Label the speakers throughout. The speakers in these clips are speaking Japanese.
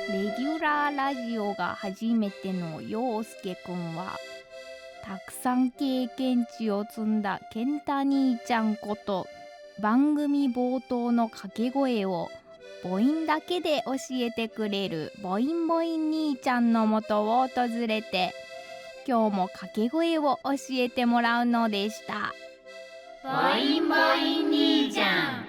Speaker 1: レギュラーラジオが初めての陽介くんは、たくさん経験値を積んだ健太兄ちゃんこと、番組冒頭の掛け声を母音だけで教えてくれる母音母音兄ちゃんのもとを訪れて、今日も掛け声を教えてもらうのでした。母音母音兄ちゃん。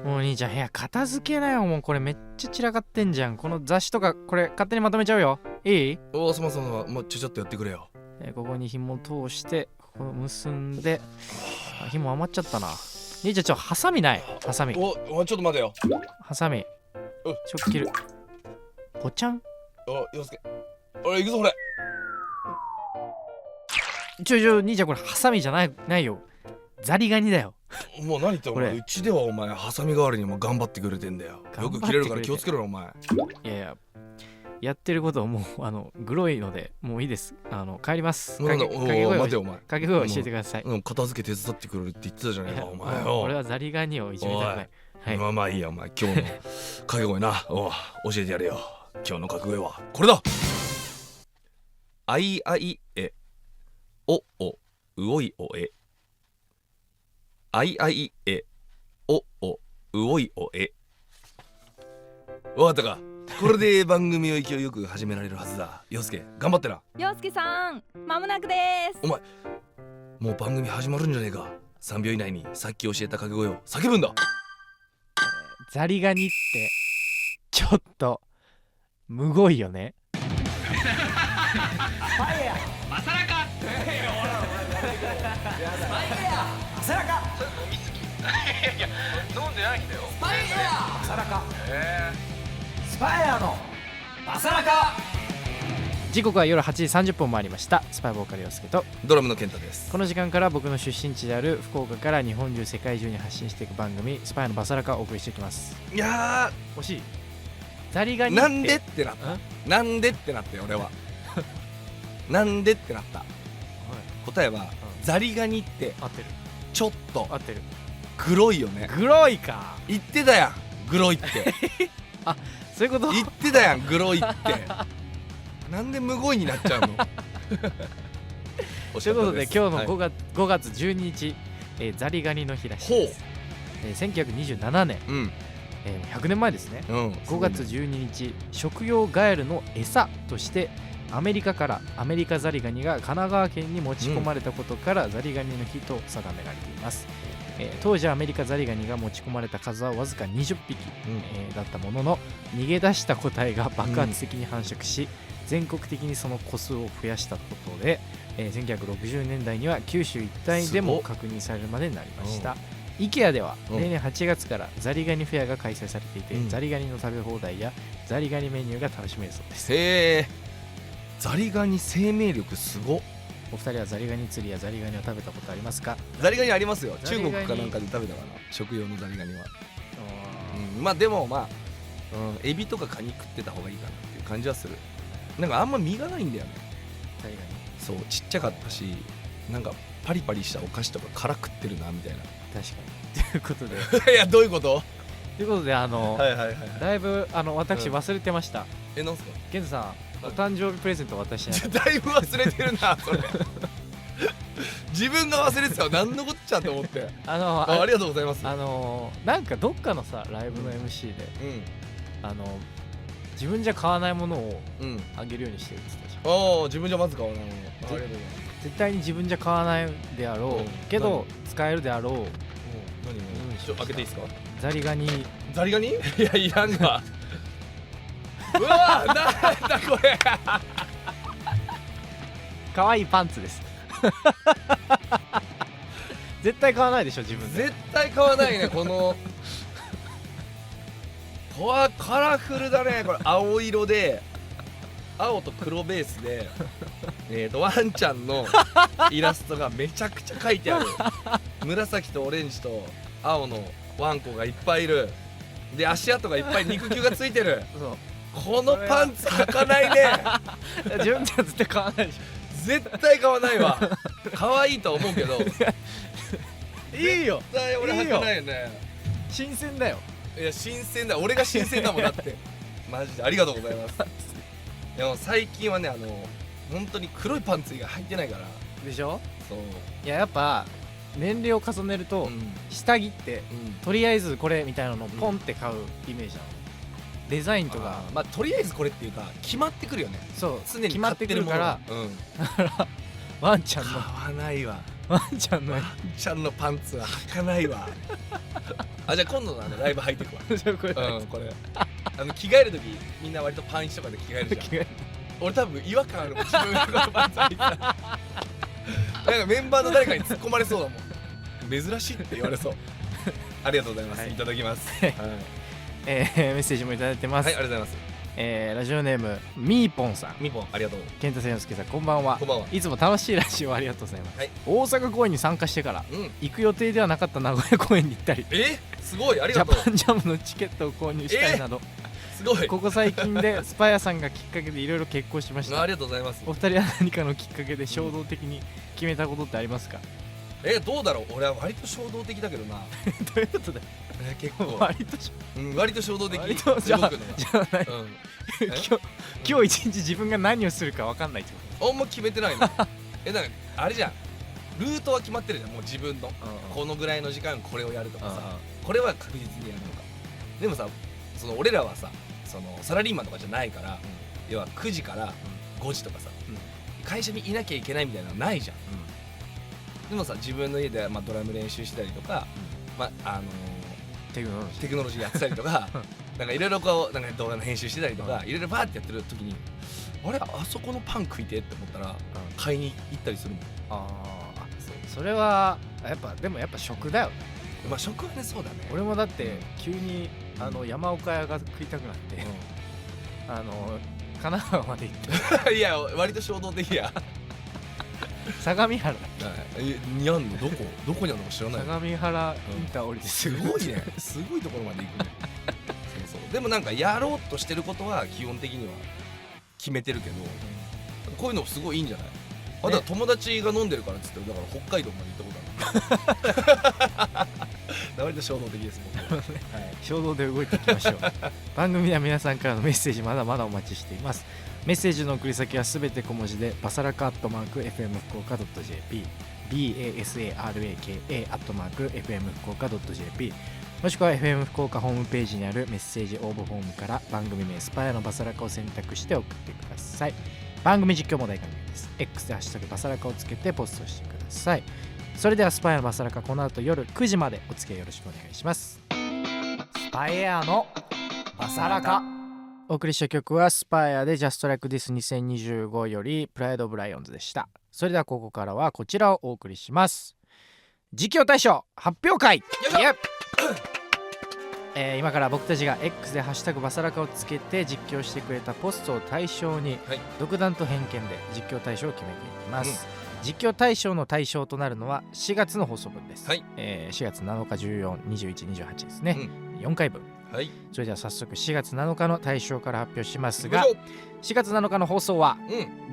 Speaker 2: もう兄ちゃん部屋片付けなよ。もうこれめっちゃ散らかってんじゃん。この雑誌とかこれ勝手にまとめちゃうよ。いい？
Speaker 3: おお、すまんすまん、もうちょっとやってくれよ。
Speaker 2: ここに紐通してここ結んで、紐余っちゃったな。兄ちゃんハサミない？ハサミ。
Speaker 3: おちょっと待てよ。
Speaker 2: ハサミ。食器る。ぽちゃん。
Speaker 3: 洋介。俺行くぞこれ。
Speaker 2: 兄ちゃんこれハサミじゃないよ。ザリガニだよ。
Speaker 3: もう何言ってんの？うちではお前ハサミ代わりにも頑張ってくれてんだよ。よく切れるから気をつけろよお前。
Speaker 2: いややってることもうグロいのでもういいです。帰ります。
Speaker 3: 待てよお前。
Speaker 2: 掛け声を教えてください。
Speaker 3: 片付け手伝ってくれるって言ってたじゃないかお前よ。
Speaker 2: 俺はザリガニをいじめたくない。
Speaker 3: はい、まあいいやお前。今日の掛け声な。教えてやれよ。今日の掛け声はこれだ。あいあいえおおうおいおえ。あいあいえおおうおいおえ。わかったか？これで番組を勢いよく始められるはずだ。陽介頑張ってな。
Speaker 1: 陽介さん、まもなくです。
Speaker 3: お前もう番組始まるんじゃねえか。3秒以内にさっき教えた掛け声を叫ぶんだ。
Speaker 2: ザリガニってちょっとむごいよね。
Speaker 4: ファイヤーマサラカ。スパイヤーマサラカ。それ飲みすぎ。いや飲んでないんだよ。スパイヤーマサラカ。スパイヤーのマサラカ。
Speaker 2: 時刻は夜8時30分もありました。スパイボーカル陽介と
Speaker 3: ドラムの健太です。
Speaker 2: この時間から僕の出身地である福岡から日本中世界中に発信していく番組スパイのバサラカをお送りしていきます。
Speaker 3: いや
Speaker 2: 惜しい。ザリガニって
Speaker 3: なんでってなった。なんでってなったよ俺は。なんでってなった。答えは、ザリガニって
Speaker 2: 合ってる。
Speaker 3: ちょっと
Speaker 2: 合ってる。
Speaker 3: 黒いよね。
Speaker 2: グロいか。
Speaker 3: 言ってたやんグロいって。
Speaker 2: そういうこと。
Speaker 3: 言ってたやんグロいって。なんでむごいになっちゃうの。
Speaker 2: ということで今日の5月12日、ザリガニの日らしいです。1927年、100年前ですね。5月12日、食用ガエルの餌としてアメリカからアメリカザリガニが神奈川県に持ち込まれたことから、ザリガニの日と定められています。当時アメリカザリガニが持ち込まれた数はわずか20匹、だったものの、逃げ出した個体が爆発的に繁殖し、全国的にその個数を増やしたことで、1960年代には九州一帯でも確認されるまでになりました。IKEA では例年8月からザリガニフェアが開催されていて、ザリガニの食べ放題やザリガニメニューが楽しめるそうです。
Speaker 3: へー、ザリガニ生命力すごっ。
Speaker 2: お二人はザリガニ釣りやザリガニを食べたことありますか？
Speaker 3: ザリガニありますよ。中国かなんかで食べたかな、食用のザリガニは。まあでもエビとかカニ食ってた方がいいかなっていう感じはする。なんかあんま身がないんだよね、
Speaker 2: ザリガニ。
Speaker 3: そう、ちっちゃかったし、なんかパリパリしたお菓子とか殻食ってるなみたいな。
Speaker 2: 確かに。ということで
Speaker 3: いや、どういうこと？
Speaker 2: ということでだいぶ私忘れてました。
Speaker 3: なんすか？
Speaker 2: ケントさん、お誕生日プレゼント渡してない。
Speaker 3: だいぶ忘れてるなそれ。自分が忘れてたわ。何のこっちゃと思って。ありがとうございます。
Speaker 2: なんかどっかのさライブの MC で、自分じゃ買わないものをあげるようにしてるって言ってたじゃん。
Speaker 3: 自分じゃまず買わないもの。ありがとうございます。
Speaker 2: 絶対に自分じゃ買わないであろうけど使えるであろう。
Speaker 3: 何？開けていいですか？
Speaker 2: ザリガニ。
Speaker 3: ザリガニ？いや、いらんわ。うわー、なんだこれ。
Speaker 2: 可愛いパンツです。絶対買わないでしょ自分で。
Speaker 3: 絶対買わないね。このカラフルだね。これ青色で、青と黒ベースでワンちゃんのイラストがめちゃくちゃ描いてある。紫とオレンジと青のワンコがいっぱいいる。で、足跡がいっぱい肉球がついてる。このパンツ履かないね。
Speaker 2: 自分じゃ絶対買わないでしょ。
Speaker 3: 絶対買わないわ。可愛いと思うけど。
Speaker 2: いいよ。
Speaker 3: 絶対俺履かないよね。
Speaker 2: 新鮮だよ。
Speaker 3: いや、新鮮だ。俺が新鮮だもんだって。マジでありがとうございますでも最近はね本当に黒いパンツ以外履いてないから。
Speaker 2: でしょ。
Speaker 3: そう
Speaker 2: いややっぱ年齢を重ねると、下着ってとりあえずこれみたいなのをポンって買うイメージなの、デザインとか。
Speaker 3: まあとりあえずこれっていうか決まってくるよね。
Speaker 2: そう
Speaker 3: 常に
Speaker 2: 決まってくるから、ワンちゃんの
Speaker 3: 買わないわ。
Speaker 2: ワンちゃんの
Speaker 3: パンツは履かないわじゃあ今度のライブ履いてくわ
Speaker 2: じゃあこれ、
Speaker 3: これ着替える時みんな割とパンイチとかで着替えるじゃん俺多分違和感あるもん自分がこのパンツ履いてたなんかメンバーの誰かに突っ込まれそうだもん珍しいって言われそうありがとうございます、いただきます、
Speaker 2: メッセージもいただいてます。
Speaker 3: はい、ありがとうございます。
Speaker 2: ラジオネームみーぽんさん。
Speaker 3: みーぽん、ありがとう。
Speaker 2: 健太さん、よすけさん、こんばんは。
Speaker 3: こんばんは。
Speaker 2: いつも楽しいラジオありがとうございます、
Speaker 3: はい、
Speaker 2: 大阪公演に参加してから、行く予定ではなかった名古屋公演に行ったり、
Speaker 3: すごい、ありがとう。
Speaker 2: ジャパンジャムのチケットを購入したりなど、
Speaker 3: すごい。
Speaker 2: ここ最近でスパイアさんがきっかけでいろいろ結婚しました。
Speaker 3: ありがとうございます。
Speaker 2: お二人は何かのきっかけで衝動的に決めたことってありますか？
Speaker 3: どうだろう。俺は割と衝動的だけどな。
Speaker 2: どういうことだよ。
Speaker 3: 結構
Speaker 2: 割と
Speaker 3: 衝動的。
Speaker 2: じゃあない今日一日自分が何をするか分かんないってこと？
Speaker 3: あんま決めてないの。なんかあれじゃん、ルートは決まってるじゃん、もう自分のこのぐらいの時間これをやるとかさ、これは確実にやるのか。でもさ、その俺らはさ、そのサラリーマンとかじゃないから、要は9時から5時とかさ、会社にいなきゃいけないみたいなのないじゃん。でもさ、自分の家でドラム練習したりとか、テクノロジーやってたりとかなんかいろいろこうなんか動画の編集してたりとかいろいろバーってやってる時に、あれ、あそこのパン食いてって思ったら買いに行ったりするもん。
Speaker 2: それはでもやっぱ食だよね。
Speaker 3: まあ食はね、そうだね。
Speaker 2: 俺もだって急に山岡屋が食いたくなって神奈川まで行って
Speaker 3: いや割と衝動的や
Speaker 2: 相模原
Speaker 3: にあんの、どこにあるのか知らない。
Speaker 2: 相模原インター降りて
Speaker 3: すごいね、すごいところまで行くねそうでもなんかやろうとしてることは基本的には決めてるけど、こういうのすごいいいんじゃない？だから友達が飲んでるからっつって、だから北海道まで行ったことある割と衝動的です僕は
Speaker 2: 衝動で動いていきましょう番組では皆さんからのメッセージまだまだお待ちしています。メッセージの送り先はすべて小文字でバサラカ@fm福岡 .jp basaraka@fm福岡 .jp もしくは FM 福岡ホームページにあるメッセージ応募フォームから番組名スパイアのバサラカを選択して送ってください。番組実況も大歓迎です。 X でハッシュタグバサラカをつけてポストしてください。それではスパイアのバサラカ、この後夜9時までお付き合いよろしくお願いします。スパイアのバサラカ、お送りした曲はスパイアで Just Like This 2025よりプライドオブライオンズでした。それではここからはこちらをお送りします。実況大賞発表会。今から僕たちが X でハッシュタグバサラカをつけて実況してくれたポストを対象に、独断と偏見で実況大賞を決めていきます。実況大賞の対象となるのは4月の放送分です。4月7日、14、21、28ですね、4回分。それでは早速4月7日の大賞から発表しますが、4月7日の放送は、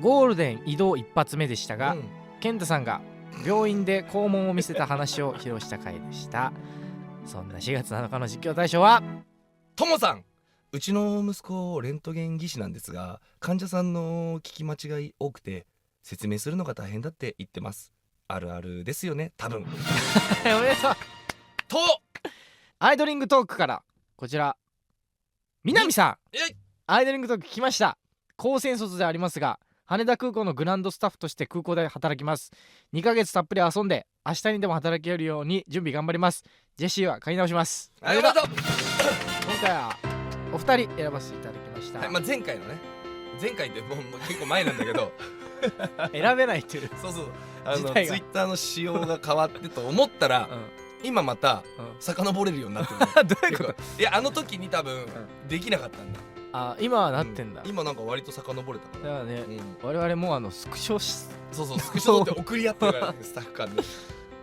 Speaker 2: ゴールデン移動一発目でしたが、健太さんが病院で肛門を見せた話を披露した回でした。そんな4月7日の実況大賞は
Speaker 3: ともさん。うちの息子レントゲン技師なんですが、患者さんの聞き間違い多くて説明するのが大変だって言ってます。あるあるですよね、多分おめでとうと
Speaker 2: アイドリングトークからこちら南さん、アイドリングトーク聞きました。高専卒でありますが羽田空港のグランドスタッフとして空港で働きます。2ヶ月たっぷり遊んで明日にでも働けるように準備頑張ります。ジェシーは買い直します。
Speaker 3: ありがとう。
Speaker 2: 今回はお二人選ばせていただきました。
Speaker 3: 前回のね、前回ってもう結構前なんだけど
Speaker 2: 選べないっていう
Speaker 3: そうツイッターの仕様が変わってと思ったら、今また遡れるようになってる
Speaker 2: どういうこと？
Speaker 3: いや、あの時に多分できなかったんだ。
Speaker 2: 今はなってんだ。
Speaker 3: 今なんか割と遡れたから。
Speaker 2: だからね、我々もスクショ
Speaker 3: スクショって送り合ってるからねスタッフ間で。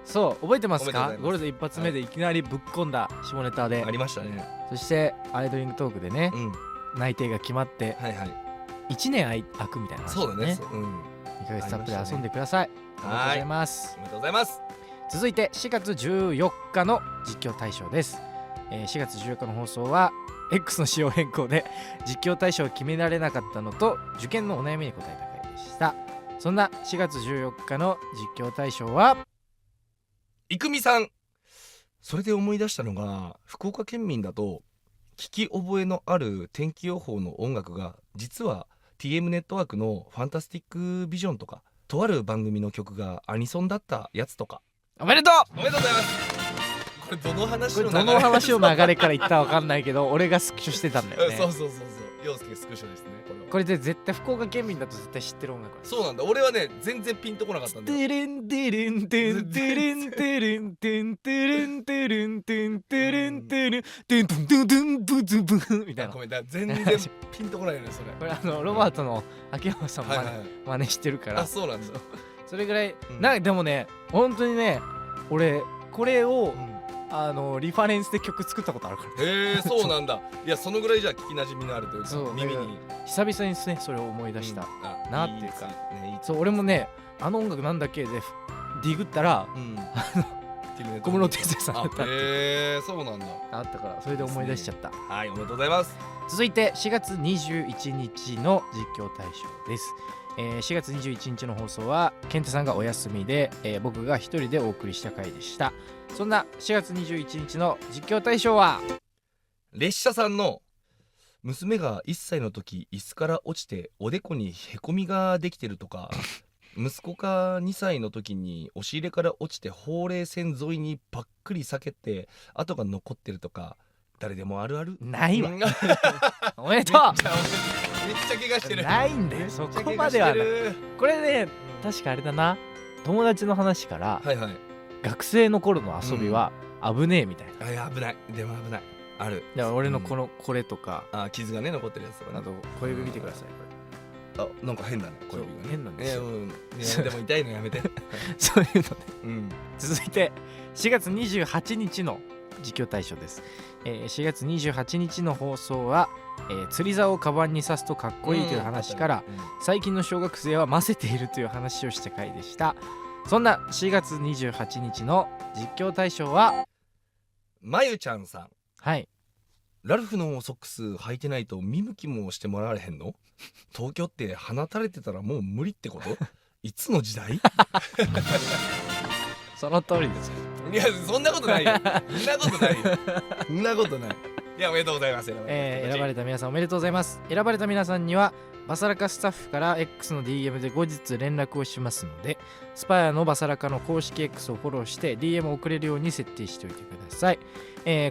Speaker 2: そう覚えてますか？ゴールデン一発目でいきなりぶっ込んだ下ネタで
Speaker 3: ありましたね。
Speaker 2: そしてアイドリングトークでね、内定が決まって1年空くみたいな話。
Speaker 3: そうだね。
Speaker 2: 2ヶ月たっぷり遊んでください。ありがとうございます。
Speaker 3: おめでとうございます。
Speaker 2: 続いて4月14日の実況大賞です。4月14日の放送は X の仕様変更で実況対象を決められなかったのと受験のお悩みに答えた回でした。そんな4月14日の実況対象はい
Speaker 3: くみさん。それで思い出したのが、福岡県民だと聞き覚えのある天気予報の音楽が実は TM ネットワークのファンタスティックビジョンとかとある番組の曲がアニソンだったやつとか。
Speaker 2: おめでとう。
Speaker 3: おめでとうございます。これどの話の流れ、
Speaker 2: どの話の流れから言ったら分かんないけど俺がスクショしてたんだよね。
Speaker 3: そう陽介スクショですね。
Speaker 2: これで絶対福岡県民だと絶対知ってる音楽。
Speaker 3: そうなんだ。俺はね全然ピンとこなかったんだよ。
Speaker 2: テレンテレンテンテレンテレンテンテレンテレンテンテレンテレンテントゥントゥントゥンブズブンみたいな。
Speaker 3: ごめん、全然ピンとこないよねそれ。
Speaker 2: これロバートの秋山さんも真似してるから。
Speaker 3: あ、そうなんだ。
Speaker 2: それぐらいなんかでもね本当にね俺これをリファレンスで曲作ったことあるから。
Speaker 3: へえ、そうなんだ。いや、そのぐらいじゃ聞き馴染みのあるというか、耳に
Speaker 2: 久々にねそれを思い出したなっていうか、そう俺もね音楽なんだっけでディグったら小室哲哉さんだったって。
Speaker 3: へえ、そうなんだ。
Speaker 2: あったからそれで思い出しちゃった。
Speaker 3: はい、おめでとうございます。
Speaker 2: 続いて4月21日の実況対象です。4月21日の放送は健太さんがお休みで、僕が一人でお送りした回でした。そんな4月21日の実況対象は
Speaker 3: 列車さんの娘が1歳の時椅子から落ちておでこにへこみができてるとか息子が2歳の時に押し入れから落ちてほうれい線沿いにパックリ裂けて跡が残ってるとか、誰でもあるある。
Speaker 2: ないわおめでとう。
Speaker 3: めっちゃ怪我してる。
Speaker 2: ないんだよ、そこまではない。これね、確かあれだな、友達の話から、
Speaker 3: はいはい、
Speaker 2: 学生の頃の遊びは危ねえみたいな。
Speaker 3: いや危ない、でも危ないある。
Speaker 2: だから俺のこれとか、
Speaker 3: 傷がね残ってるやつとか、
Speaker 2: あと小指見てください。
Speaker 3: これなんか変だね、小指がね。
Speaker 2: 変なんですよ。
Speaker 3: でも痛いのやめて
Speaker 2: そういうのね。続いて4月28日の実況対象です。4月28日の放送は、釣り竿をカバンに刺すとかっこいいという話から、最近の小学生はませているという話をした回でした。そんな4月28日の実況対象は
Speaker 3: まゆちゃんさん。
Speaker 2: はい。
Speaker 3: ラルフのソックス履いてないと見向きもしてもらわれへんの？東京って放たれてたらもう無理ってこと？いつの時代？
Speaker 2: その通りですよ。
Speaker 3: いや、そんなことないよ。そんなことないよ。そんなことない。いや、おめでとうございます。
Speaker 2: 選ばれた皆さんおめでとうございます。選ばれた皆さんにはバサラカスタッフから X の DM で後日連絡をしますので、スパヤのバサラカの公式 X をフォローして DM を送れるように設定しておいてください。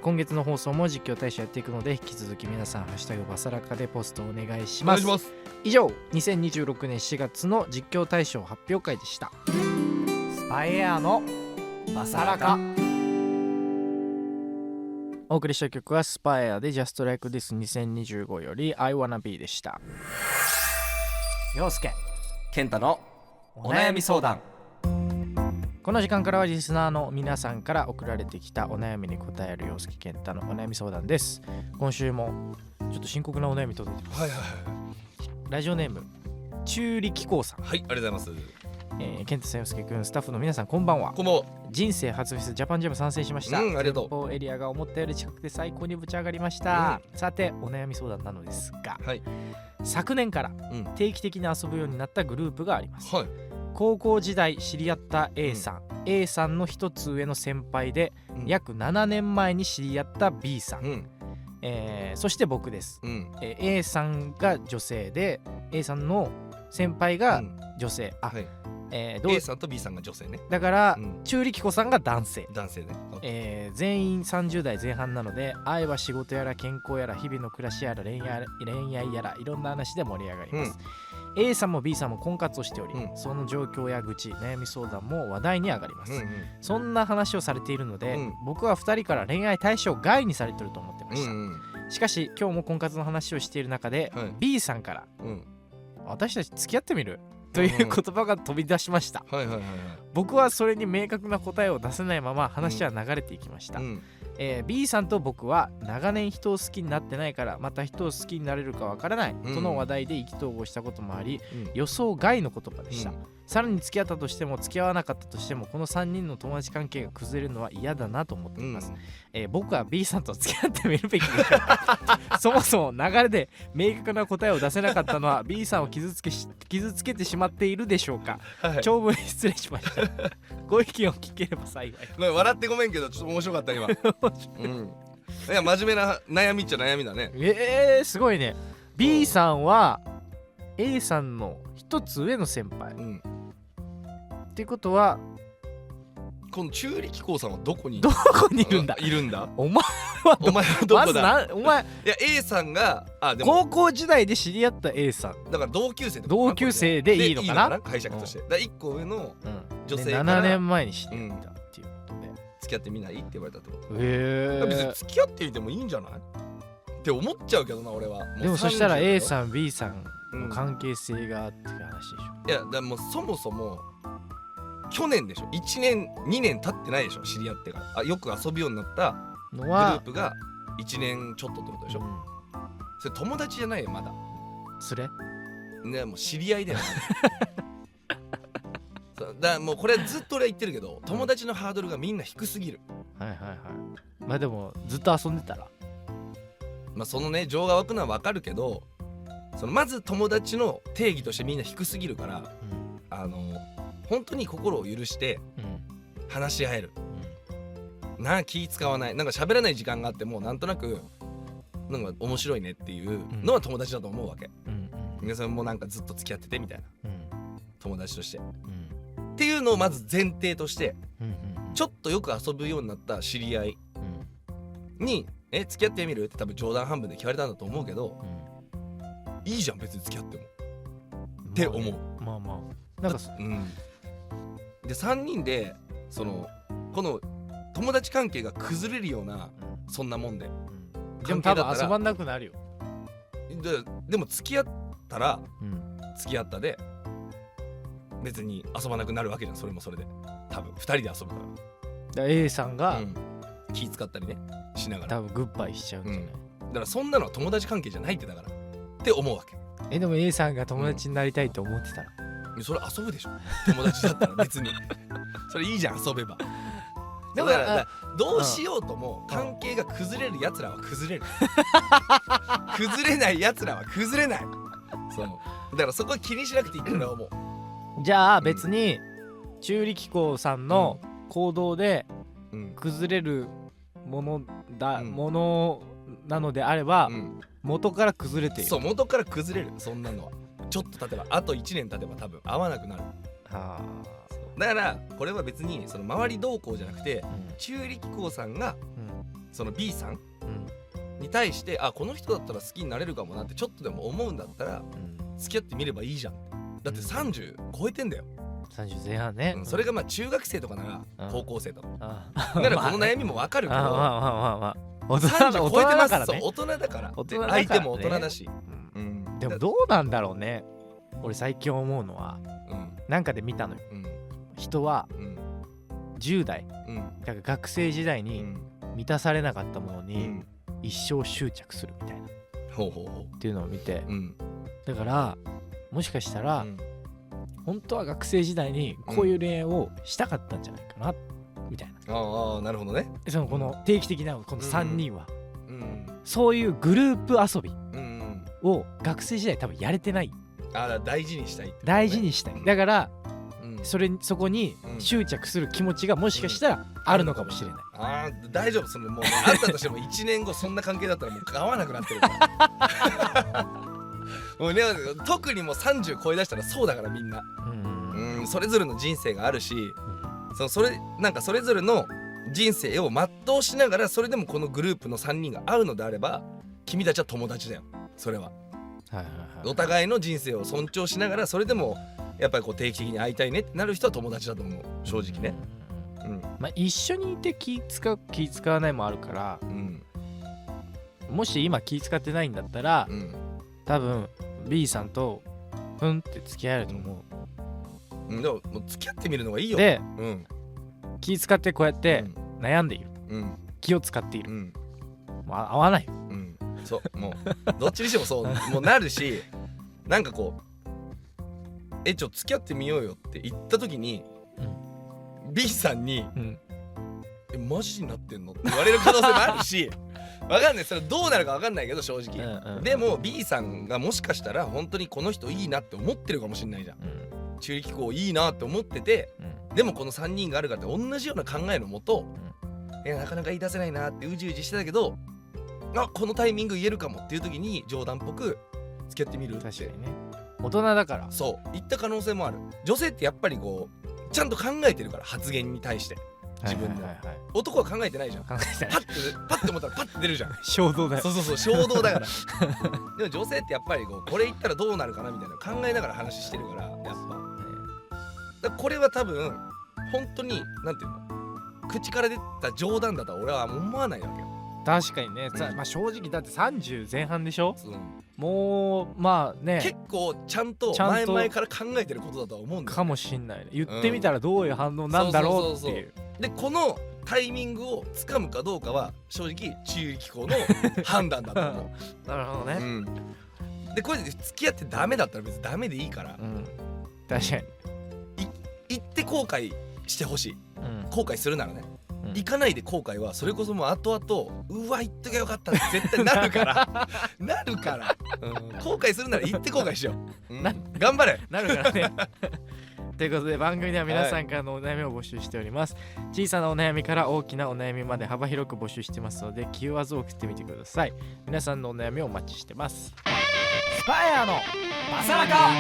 Speaker 2: 今月の放送も実況対象やっていくので、引き続き皆さんハッシュタグバサラカでポストお願いします。以上、2026年4月の実況対象発表会でした。
Speaker 4: スパイエアのバサラカ。
Speaker 2: お送りした曲はスパエアで Just Like This 2025より I Wanna Be でした。
Speaker 4: 陽介健太のお悩み相談。
Speaker 2: この時間からはリスナーの皆さんから送られてきたお悩みに答える陽介健太のお悩み相談です。今週もちょっと深刻なお悩み届いてます。ラジオネーム中力光さん。
Speaker 3: はい、ありがとうございます。
Speaker 2: 健太さん、陽介くん、スタッフの皆さんこんばんは。
Speaker 3: こんばんは。
Speaker 2: 人生初フェスジャパンジャム参戦しました。
Speaker 3: ありがとう。
Speaker 2: 前方エリアが思ったより近くて最高にぶち上がりました。さてお悩み相談なのですが、昨年から定期的に遊ぶようになったグループがあります。高校時代知り合った A さん、A さんの一つ上の先輩で、約7年前に知り合った B さん、そして僕です。A さんが女性で A さんの先輩が女性。
Speaker 3: A さんと B さんが女性ね。
Speaker 2: だから、中力子さんが男性
Speaker 3: ね。
Speaker 2: 全員30代前半なので、会えば仕事やら健康やら日々の暮らしやら恋愛やらいろんな話で盛り上がります。A さんも B さんも婚活をしており、その状況や愚痴、悩み相談も話題に上がります。そんな話をされているので、僕は2人から恋愛対象外にされていると思ってました。しかし今日も婚活の話をしている中で、B さんから、私たち付き合ってみるという言葉が飛び出しました。僕はそれに明確な答えを出せないまま話は流れていきました。B さんと僕は長年人を好きになってないから、また人を好きになれるかわからないとの話題で意気投合したこともあり、予想外の言葉でした。さらに付き合ったとしても付き合わなかったとしてもこの3人の友達関係が崩れるのは嫌だなと思っています、僕は B さんと付き合ってみるべきでしょうかそもそも流れで明確な答えを出せなかったのは B さんを傷つけてしまっているでしょうか、はい、長文失礼しましたご意見を聞ければ幸い。
Speaker 3: 笑ってごめんけどちょっと面白かった今いや真面目な悩みっちゃ悩みだね。
Speaker 2: すごいね。 B さんは A さんの一つ上の先輩、っていうことは
Speaker 3: この中力高さんはどこにい
Speaker 2: るんだお前は
Speaker 3: どこだ
Speaker 2: お前
Speaker 3: いや A さんが
Speaker 2: でも高校時代で知り合った A さん
Speaker 3: だから同級生
Speaker 2: でいいのかな
Speaker 3: 解釈として、だから1個上の女性から
Speaker 2: 7年前に知り合ったっていうことで、
Speaker 3: 付き合ってみないって言われたってこと。
Speaker 2: 別
Speaker 3: に付き合ってみてもいいんじゃないって思っちゃうけどな俺は。
Speaker 2: でもそしたら A さん B さんの関係性がっていう話でしょ。
Speaker 3: いやだからもうそもそも去年でしょ、1年2年経ってないでしょ知り合ってからよく遊ぶようになったグループが1年ちょっとってことでしょ、それ友達じゃないよまだ。
Speaker 2: それ
Speaker 3: ねもう知り合いだよだからもうこれずっと俺は言ってるけど友達のハードルがみんな低すぎる。
Speaker 2: まあでもずっと遊んでたら
Speaker 3: そのね情が湧くのは分かるけど、そのまず友達の定義としてみんな低すぎるから、本当に心を許して話し合える、気使わない、なんか喋らない時間があってもなんとなくなんか面白いねっていうのは友達だと思うわけ、皆さんもなんかずっと付き合っててみたいな、友達として、っていうのをまず前提として、ちょっとよく遊ぶようになった知り合いに付き合ってみるって多分冗談半分で聞かれたんだと思うけど、いいじゃん別に付き合ってもって思う。
Speaker 2: なんか
Speaker 3: で3人でこの友達関係が崩れるようなそんなもんで、
Speaker 2: でも多分遊ばなくなるよ。
Speaker 3: でも付き合ったら、付き合ったで別に遊ばなくなるわけじゃん。それもそれで多分2人で遊ぶから。
Speaker 2: A さんが、
Speaker 3: 気使ったりねしながら
Speaker 2: 多分グッバイしちゃうんじゃない、
Speaker 3: だからそんなのは友達関係じゃないってだからって思うわけ。
Speaker 2: でも A さんが友達になりたいと思ってたら、
Speaker 3: それ遊ぶでしょ友達だったら別にそれいいじゃん遊べば。だからどうしようとも関係が崩れるやつらは崩れる崩れないやつらは崩れない。だからそこは気にしなくていいから思う。
Speaker 2: じゃあ別に中力高さんの行動で崩れるものなのであれば、元から崩れている。
Speaker 3: そう元から崩れる。そんなのはちょっと例えばあと1年経てば多分合わなくなる。だからこれは別にその周りどうこうじゃなくて、中力高さんがその B さんに対してこの人だったら好きになれるかもなってちょっとでも思うんだったら付き合ってみればいいじゃん。だって30超えてんだよ。
Speaker 2: 30前半ね、
Speaker 3: それが中学生とかなら高校生とかだからこの悩みもわかるけど30超えてますからね。大人だから相手も大人だし、
Speaker 2: でもどうなんだろうね。俺最近思うのは、なんかで見たのよ、人は10代、だから学生時代に満たされなかったものに一生執着するみたいなっていうのを見て、だからもしかしたら、本当は学生時代にこういう恋愛をしたかったんじゃないかなみたいな。
Speaker 3: なるほどね。
Speaker 2: この定期的なこの3人は、そういうグループ遊びを学生時代多分やれてない。
Speaker 3: 大事にしたいって、
Speaker 2: 大事にしたい。だから、そこに執着する気持ちがもしかしたらあるのかもしれない。
Speaker 3: 大丈夫。もうあったとしても1年後そんな関係だったらもう合わなくなってるからもうね、特にもう30超えだしたらそうだからみんな、それぞれの人生があるし、なんかそれぞれの人生を全うしながらそれでもこのグループの3人が合うのであれば君たちは友達だよ。それはお互いの人生を尊重しながらそれでもやっぱりこう定期的に会いたいねってなる人は友達だと思う正直ね。
Speaker 2: 一緒にいて気使わないもあるから、もし今気使ってないんだったら、多分 B さんとって付き合えると思う。
Speaker 3: でももう付き合ってみるのがいいよ。
Speaker 2: で、気使ってこうやって悩んでいる、気を使っている、もう合わないよ。そう
Speaker 3: もうどっちにしてもそうもうなるし、なんかこ付き合ってみようよって言った時に、B さんに、マジになってんのって言われる可能性もあるしわかんない、それどうなるかわかんないけど正直、でも B さんがもしかしたら本当にこの人いいなって思ってるかもしれないじゃん、中力校いいなって思ってて、でもこの3人があるからって同じような考えのもと、なかなか言い出せないなってうじうじしてたけど、このタイミング言えるかもっていう時に冗談っぽく付き合ってみるって、
Speaker 2: 確かにね、大人だから
Speaker 3: そう言った可能性もある。女性ってやっぱりこうちゃんと考えてるから、発言に対して自分で、男は考えてないじゃん。考えてない。パッて思ったらパッて出るじゃん。
Speaker 2: 衝動だよ。
Speaker 3: そう衝動だからでも女性ってやっぱりこれ言ったらどうなるかなみたいな考えながら話してるから、やっぱ、だこれは多分本当になんていうの、口から出た冗談だとは俺は思わないわけよ。
Speaker 2: 確かにね、正直だって30前半でしょ、もうまあね、
Speaker 3: 結構ちゃんと前々から考えてることだとは思うんだよ、
Speaker 2: かもしんないね。言ってみたらどういう反応なんだろうっていう。
Speaker 3: でこのタイミングをつかむかどうかは正直中力校の判断だと思う
Speaker 2: なるほどね、
Speaker 3: でこれで付き合ってダメだったら別にダメでいいから、
Speaker 2: 確かに
Speaker 3: 行って後悔してほしい、後悔するならね、行かないで後悔はそれこそもう後々うわ行っときゃよかったって絶対なるからなるから、後悔するなら行って後悔しよう、頑張れ
Speaker 2: なるからねということで番組では皆さんからのお悩みを募集しております、小さなお悩みから大きなお悩みまで幅広く募集してますので気負わず送ってみてください。皆さんのお悩みをお待ちしてます。
Speaker 4: スパイアのバサラカ。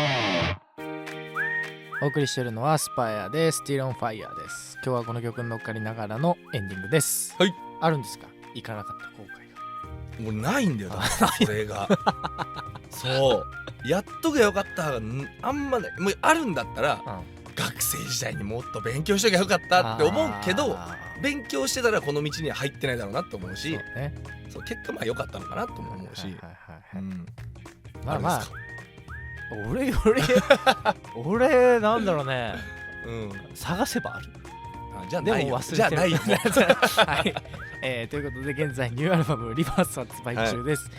Speaker 2: お送りしているのはスパイアで Still on Fire です。今日はこの曲に乗っかりながらのエンディングです。
Speaker 3: はい。
Speaker 2: あるんですか、行かなかった後悔
Speaker 3: が。もうないんだよ、それがそうやっとけばよかったがあんまない。もうあるんだったら、学生時代にもっと勉強しときゃよかったって思うけど、勉強してたらこの道には入ってないだろうなって思うし、そう結果まあ良かったのかなとも思うし、
Speaker 2: まあまあ俺なんだろうね、探せばある。
Speaker 3: じゃあないよ。
Speaker 2: じゃあないよはい、ということで現在ニューアルバムリバース発売中です、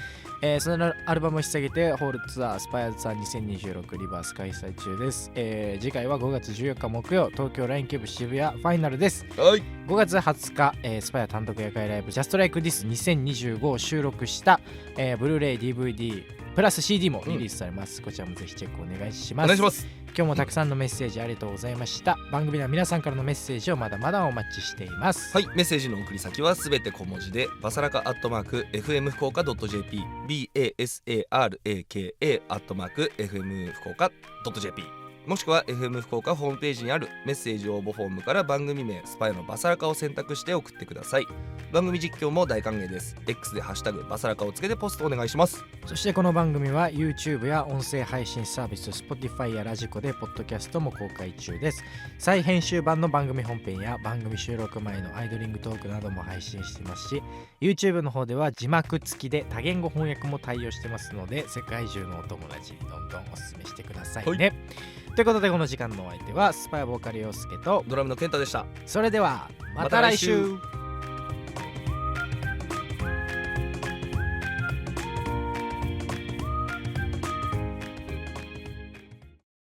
Speaker 2: そのアルバムを引っ提げてホールツアースパイアーズツアー2026リバース開催中です、次回は5月14日木曜東京ラインキューブ渋谷ファイナルです、5月20日、スパイア単独野外ライブジャストライクディス2025を収録した、ブルーレイ DVD プラス CD もリリースされます、こちらもぜひチェックお願いします。
Speaker 3: お願いします。
Speaker 2: 今日もたくさんのメッセージありがとうございました。番組では皆さんからのメッセージをまだまだお待ちしています。
Speaker 3: はい、メッセージの送り先はすべて小文字でバサラカ@fm福岡 .jp basaraka @fm福岡 .jp もしくは FM 福岡ホームページにあるメッセージ応募フォームから番組名スパイのバサラカを選択して送ってください。番組実況も大歓迎です。 X でハッシュタグバサラカをつけてポストお願いします。
Speaker 2: そしてこの番組は YouTube や音声配信サービス Spotify やラジコでポッドキャストも公開中です。再編集版の番組本編や番組収録前のアイドリングトークなども配信していますし、 YouTube の方では字幕付きで多言語翻訳も対応してますので、世界中のお友達にどんどんおすすめしてくださいね、ということでこの時間のお相手はスパイボーカル陽介と
Speaker 3: ドラムの健太でした。
Speaker 2: それではまた来週。